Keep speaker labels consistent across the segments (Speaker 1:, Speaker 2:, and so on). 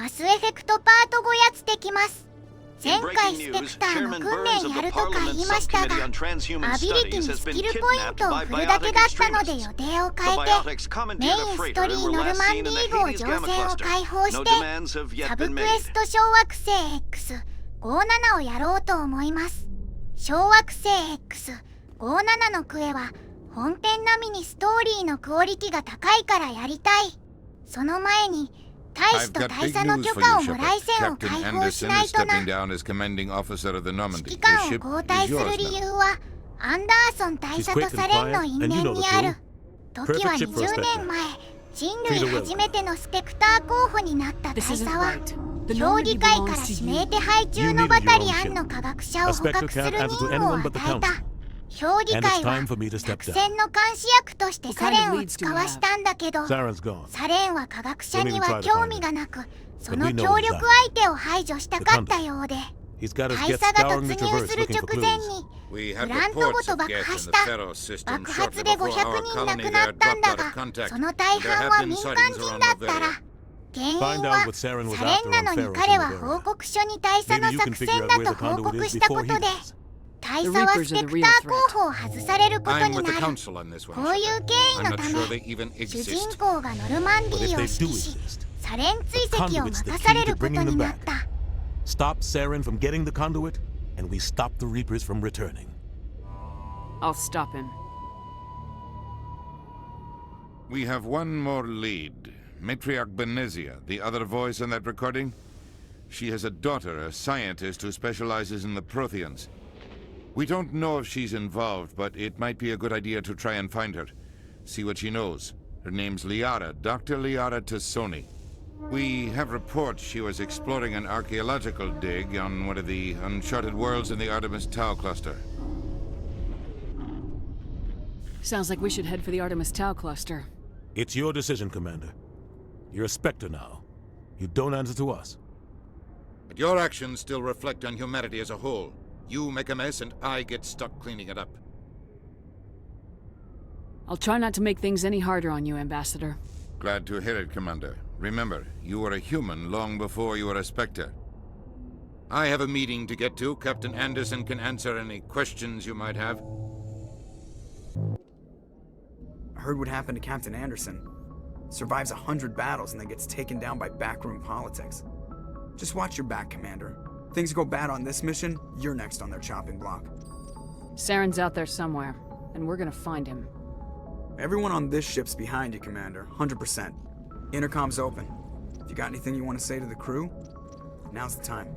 Speaker 1: マスエフェクトパート5やつできます。前回スペクターの訓練やるとか言いましたが、アビリティにスキルポイントを振るだけだったので予定を変えて、メインストリーノルマンディー号乗船を開放して、サブクエスト小惑星 X-57 をやろうと思います。小惑星 X-57 のクエは本編並みにストーリーのクオリティが高いからやりたい。その前に大使と大佐の許可をもらい線を解放しないとな。指揮官を交代する理由はアンダーソン大佐とサレンの因縁にある。時は20年前、人類初めてのスペクター候補になった大佐は評議会から指名手配中のバタリアンの科学者を捕獲する任務を与えた。評議会は作戦の監視役としてサレンを使わしたんだけど、サレンは科学者には興味がなく、その協力相手を排除したかったようで、大佐が突入する直前にプラントごと爆破した。爆発で500人亡くなったんだが、その大半は民間人だったら。原因はサレンなのに彼は報告書に大佐の作戦だと報告したことで、大佐はスペクター候補を外されることになる。こういう経緯のため、主人公がノルマンディーを指揮し、サレン追跡を任されることになった。
Speaker 2: Stop Saren from getting the conduit, and we stop the Reapers from returning.
Speaker 3: I'll stop him.
Speaker 4: We have one more lead. Matriarch Benezia, the other voice in that recording. She has a daughter, a scientist who specializes in the Protheans. We don't know if she's involved, but it might be a good idea to try and find her. See what she knows. Her name's Liara, Dr. Liara Tassoni. We have reports she was exploring an archaeological dig on one of the uncharted worlds in the Artemis Tau cluster.
Speaker 3: Sounds like we should head for the Artemis Tau cluster.
Speaker 2: It's your decision, Commander. You're a Spectre now. You don't answer to us.
Speaker 4: But your actions still reflect on humanity as a whole. You make a mess and I get stuck cleaning it up.
Speaker 3: I'll try not to make things any harder on you, Ambassador.
Speaker 4: Glad to hear it, Commander. Remember, you were a human long before you were a Spectre. I have a meeting to get to. Captain Anderson can answer any questions you might have.
Speaker 5: I heard what happened to Captain Anderson. Survives 100 battles and then gets taken down by backroom politics. Just watch your back, Commander. Things go bad on this mission, you're next on their chopping block.
Speaker 3: Saren's out there somewhere, and we're gonna find him.
Speaker 5: Everyone on this ship's behind you, Commander, 100%. Intercom's open. If you got anything you want to say to the crew, now's the time.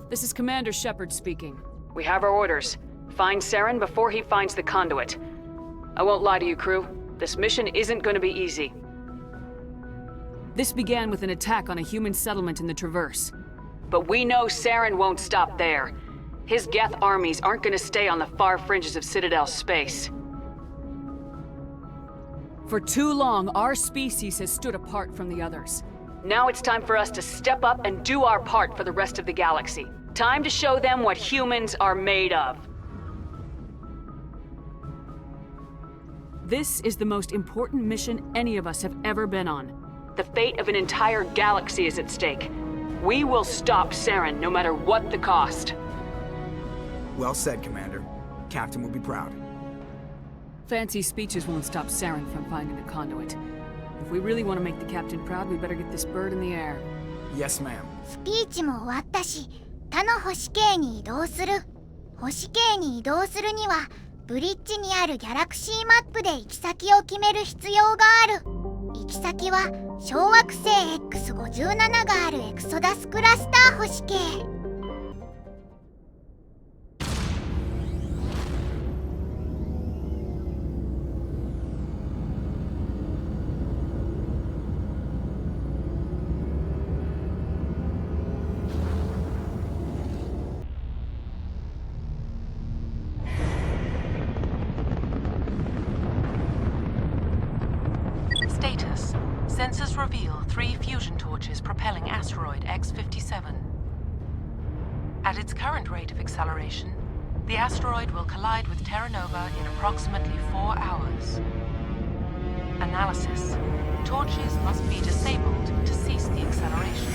Speaker 3: This is Commander Shepard speaking. We have our orders. Find Saren before he finds the conduit. I won't lie to you, crew. This mission isn't going to be easy. This began with an attack on a human settlement in the Traverse. But we know Saren won't stop there. His Geth armies aren't going to stay on the far fringes of Citadel space. For too long, our species has stood apart from the others. Now it's time for us to step up and do our part for the rest of the galaxy. Time to show them what humans are made of. This is the most important mission any of us have ever been on. The fate of an entire galaxy is at stake. We will stop Saren, no matter what the cost.
Speaker 5: Well said, Commander. Captain will be proud.
Speaker 3: Fancy speeches won't stop Saren from finding the conduit. If we really want to make the captain proud, we better get this bird in the air.
Speaker 5: Yes, ma'am.
Speaker 1: スピーチも終わったし、他の星系に移動する。星系に移動するには、ブリッジにあるギャラクシーマップで行き先を決める必要がある。行き先は小惑星 X-57 があるエクソダスクラスター星系。
Speaker 6: Status. Sensors reveal 3 fusion torches propelling asteroid X-57. At its current rate of acceleration, the asteroid will collide with Terra Nova in approximately 4 hours. Analysis. Torches must be disabled to cease the acceleration.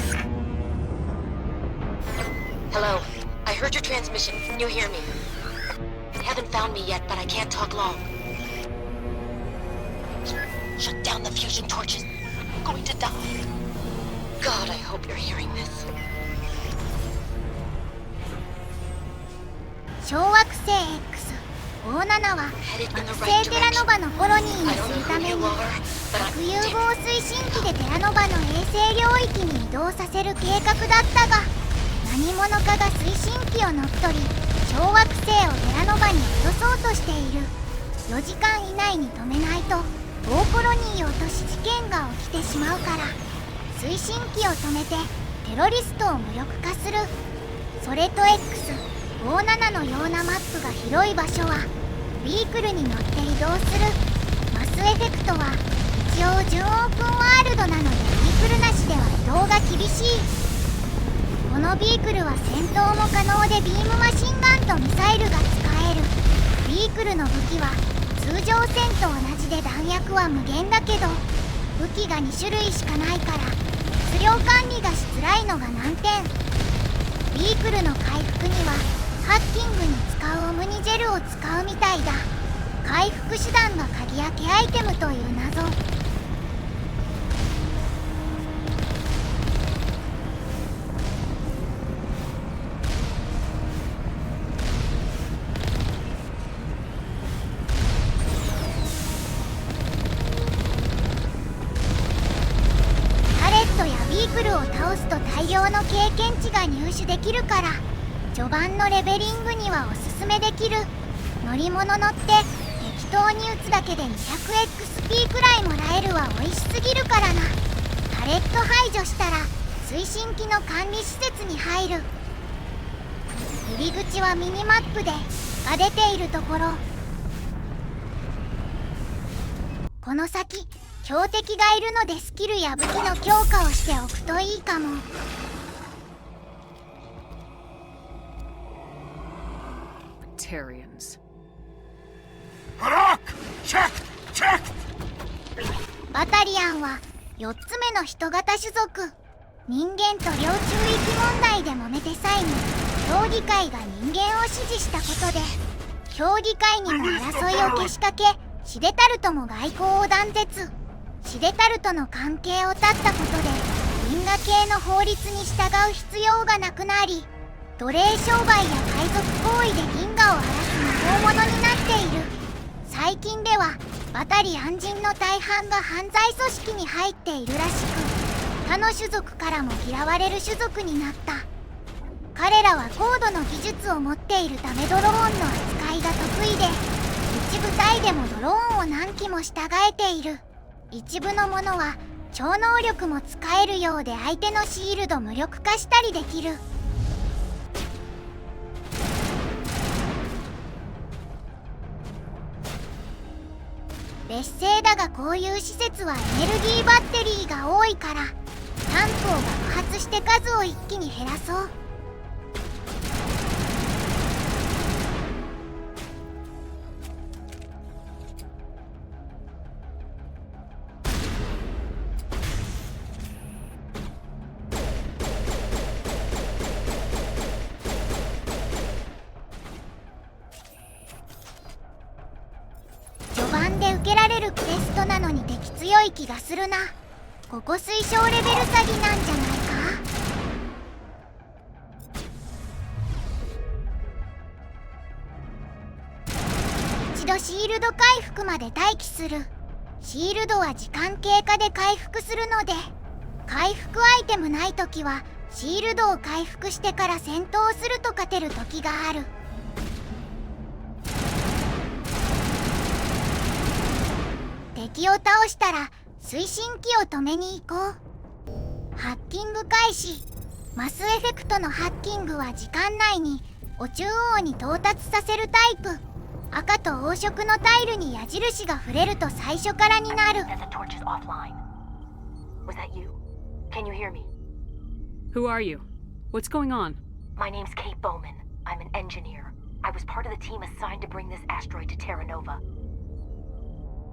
Speaker 7: Hello. I heard your transmission. Can you hear me? They haven't found me yet, but I can't talk long. Shut down the fusion torches. I'm going to die. God, I hope you're hearing this.
Speaker 1: 小惑星 X-57 は惑星テラノバのコロニーにするために核融合推進機でテラノバの衛星領域に移動させる計画だったが、何者かが推進機を乗っ取り小惑星をテラノバに落とそうとしている。4時間以内に止めないと大コロニーを落とし事件が起きてしまうから、推進機を止めてテロリストを無力化する。それと X-57 のようなマップが広い場所はビークルに乗って移動する。マスエフェクトは一応純オープンワールドなのでビークルなしでは移動が厳しい。このビークルは戦闘も可能でビームマシンガンとミサイルが使える。ビークルの武器は通常戦と同じで弾薬は無限だけど、武器が2種類しかないから質量管理がしづらいのが難点。ビークルの回復にはハッキングに使うオムニジェルを使うみたいだ。回復手段が鍵開けアイテムという謎。ビークルを倒すと大量の経験値が入手できるから、序盤のレベリングにはおすすめできる。乗り物乗って適当に撃つだけで 200XP くらいもらえるは美味しすぎるからな。タレット排除したら推進機の管理施設に入る。入り口はミニマップでが出ているところ。この先強敵がいるのでスキルや武器の強化をしておくといいかも。
Speaker 3: Batarians.
Speaker 1: バタリアンは4つ目の人型種族。人間と領中域問題で揉めて際に評議会が人間を支持したことで、評議会にも争いをけしかけ、シデタルトも外交を断絶。シデタルとの関係を断ったことで銀河系の法律に従う必要がなくなり、奴隷商売や海賊行為で銀河を荒らす魔法者になっている。最近ではバタリアン人の大半が犯罪組織に入っているらしく、他の種族からも嫌われる種族になった。彼らは高度の技術を持っているためドローンの扱いが得意で、一部隊でもドローンを何機も従えている。一部のものは超能力も使えるようで相手のシールド無力化したりできる。劣勢だがこういう施設はエネルギーバッテリーが多いから、タンクを爆発して数を一気に減らそう。で受けられるクエストなのに敵強い気がするな。ここ推奨レベル詐欺なんじゃないか。一度シールド回復まで待機する。シールドは時間経過で回復するので、回復アイテムないときはシールドを回復してから戦闘すると勝てるときがある。敵を倒したら推進機を止めに行こう。ハッキング開始。マスエフェクトのハッキングは時間内に宇宙王に到達させるタイプ。赤と黄色のタイルに矢印が触れると最初からになる。
Speaker 7: Can you hear me?
Speaker 3: Who are you? What's going on?
Speaker 7: My name's Kate Bowman. I'm an engineer. I was part of the team assigned to bring this asteroid to Terra Nova.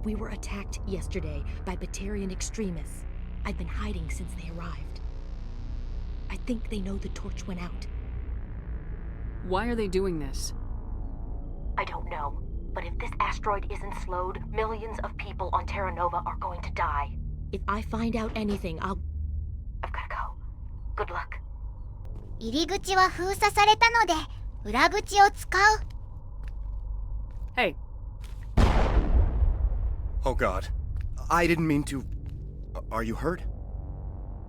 Speaker 8: We were attacked yesterday by Batarian extremists. I've been hiding since they arrived. I think they know the torch went out.
Speaker 3: Why are they doing this?
Speaker 8: I don't know. But if this asteroid isn't slowed, millions of people on Terra Nova are going to die. If I find out anything, I've gotta go. Good luck.
Speaker 1: 入り口は封鎖されたので、裏口を使う。
Speaker 3: Hey.
Speaker 9: Oh god. I didn't mean to... Are you hurt?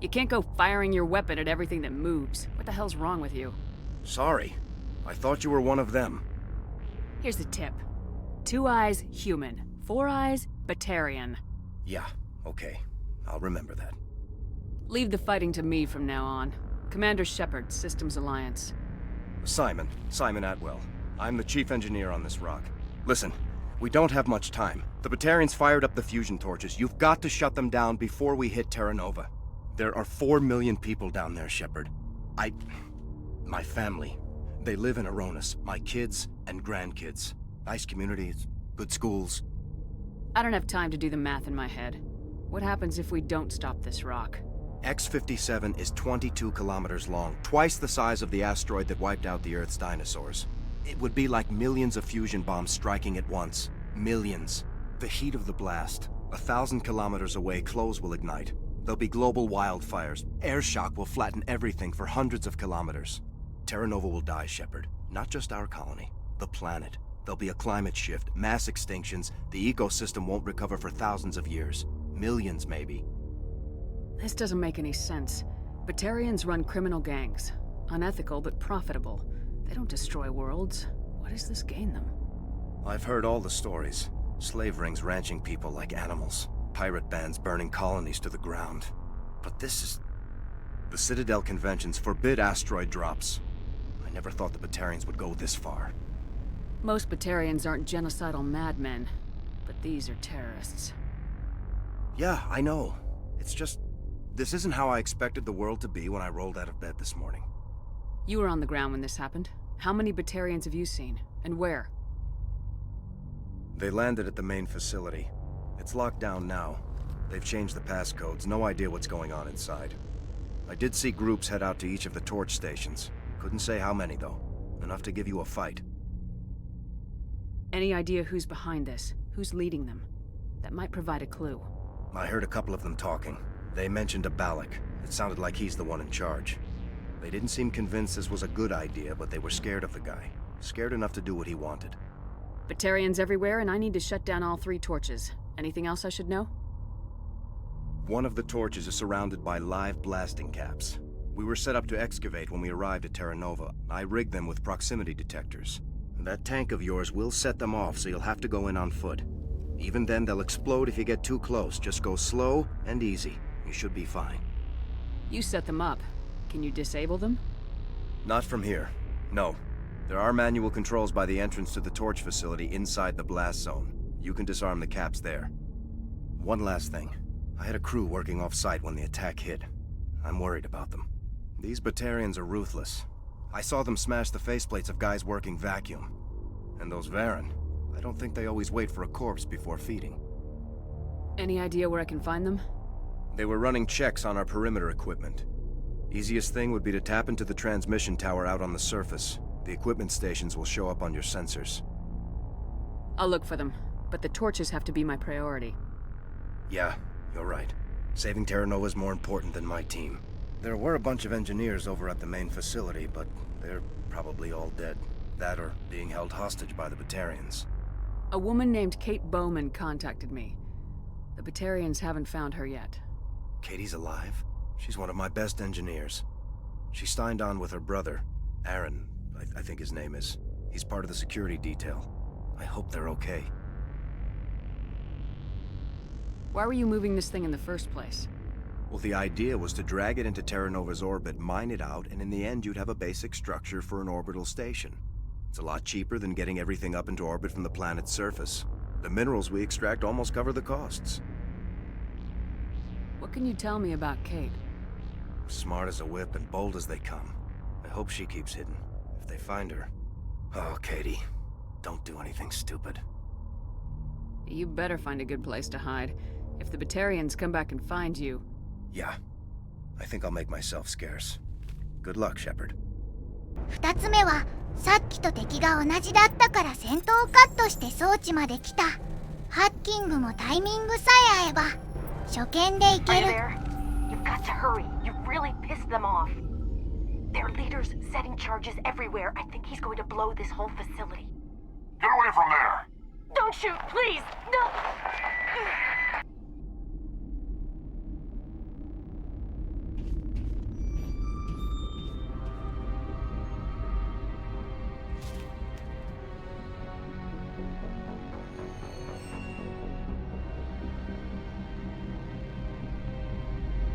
Speaker 3: You can't go firing your weapon at everything that moves. What the hell's wrong with you?
Speaker 9: Sorry. I thought you were one of them.
Speaker 3: Here's the tip. 2 eyes, human. 4 eyes, Batarian.
Speaker 9: Yeah, okay. I'll remember that.
Speaker 3: Leave the fighting to me from now on. Commander Shepard, Systems Alliance.
Speaker 9: Simon Atwell. I'm the chief engineer on this rock. Listen, we don't have much time. The Batarians fired up the fusion torches. You've got to shut them down before we hit Terra Nova. There are 4 million people down there, Shepard. My family. They live in Aronis. My kids and grandkids. Nice communities, good schools.
Speaker 3: I don't have time to do the math in my head. What happens if we don't stop this rock?
Speaker 9: X-57 is 22 kilometers long, twice the size of the asteroid that wiped out the Earth's dinosaurs. It would be like millions of fusion bombs striking at once. Millions. The heat of the blast. 1,000 kilometers away, clothes will ignite. There'll be global wildfires. Air shock will flatten everything for hundreds of kilometers. Terra Nova will die, Shepard. Not just our colony. The planet. There'll be a climate shift, mass extinctions. The ecosystem won't recover for thousands of years. Millions, maybe.
Speaker 3: This doesn't make any sense. Batarians run criminal gangs. Unethical, but profitable. They don't destroy worlds. What does this gain them?
Speaker 9: I've heard all the stories. Slave rings ranching people like animals. Pirate bands burning colonies to the ground. But this is... The Citadel conventions forbid asteroid drops. I never thought the Batarians would go this far.
Speaker 3: Most Batarians aren't genocidal madmen, but these are terrorists.
Speaker 9: Yeah, I know. It's just... This isn't how I expected the world to be when I rolled out of bed this morning.
Speaker 3: You were on the ground when this happened. How many Batarians have you seen? And where?
Speaker 9: They landed at the main facility. It's locked down now. They've changed the passcodes, no idea what's going on inside. I did see groups head out to each of the torch stations. Couldn't say how many, though. Enough to give you a fight.
Speaker 3: Any idea who's behind this? Who's leading them? That might provide a clue.
Speaker 9: I heard a couple of them talking. They mentioned a Balak. It sounded like he's the one in charge. They didn't seem convinced this was a good idea, but they were scared of the guy. Scared enough to do what he wanted.
Speaker 3: Batarians everywhere, and I need to shut down all 3 torches. Anything else I should know?
Speaker 9: One of the torches is surrounded by live blasting caps. We were set up to excavate when we arrived at Terra Nova. I rigged them with proximity detectors. That tank of yours will set them off, so you'll have to go in on foot. Even then, they'll explode if you get too close. Just go slow and easy. You should be fine.
Speaker 3: You set them up. Can you disable them?
Speaker 9: Not from here. No. There are manual controls by the entrance to the torch facility inside the blast zone. You can disarm the caps there. One last thing. I had a crew working off-site when the attack hit. I'm worried about them. These Batarians are ruthless. I saw them smash the faceplates of guys working vacuum. And those Varen, I don't think they always wait for a corpse before feeding.
Speaker 3: Any idea where I can find them?
Speaker 9: They were running checks on our perimeter equipment. Easiest thing would be to tap into the transmission tower out on the surface. The equipment stations will show up on your sensors.
Speaker 3: I'll look for them, but the torches have to be my priority.
Speaker 9: Yeah, you're right. Saving Terra Nova is more important than my team. There were a bunch of engineers over at the main facility, but they're probably all dead. That or being held hostage by the Batarians.
Speaker 3: A woman named Kate Bowman contacted me. The Batarians haven't found her yet.
Speaker 9: Katie's alive? She's one of my best engineers. She signed on with her brother, Aaron, I think his name is. He's part of the security detail. I hope they're okay.
Speaker 3: Why were you moving this thing in the first place?
Speaker 9: Well, the idea was to drag it into Terra Nova's orbit, mine it out, and in the end you'd have a basic structure for an orbital station. It's a lot cheaper than getting everything up into orbit from the planet's surface. The minerals we extract almost cover the costs.
Speaker 3: What can you tell me about Kate?
Speaker 9: Smart as a whip and bold as they come. I hope she keeps hidden. If they find her... Oh, Katie. Don't do anything stupid.
Speaker 3: You better find a good place to hide. If the Batarians come back and find you...
Speaker 9: Yeah. I think I'll make myself scarce. Good luck, Shepard.
Speaker 1: 2つ目はさっきと敵が同じだったから戦闘カットして装置まで来た。ハッキングもタイミングさえ合えば初見でいける。
Speaker 8: You've got to hurry. You really pissed them off. Their leader's setting charges everywhere. I think he's going to blow this whole facility.
Speaker 10: Get away from there!
Speaker 8: Don't shoot, please! No!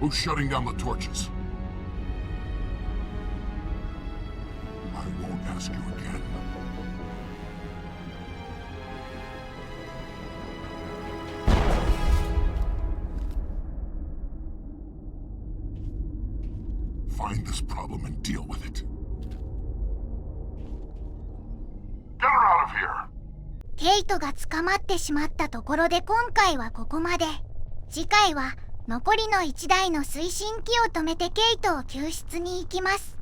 Speaker 10: Who's shutting down the torches? I won't ask you again. Find this problem and deal with it. Get her out of here!
Speaker 1: ケイトが捕まってしまったところで今回はここまで。次回は残りの1台の推進機を止めてケイトを救出に行きます。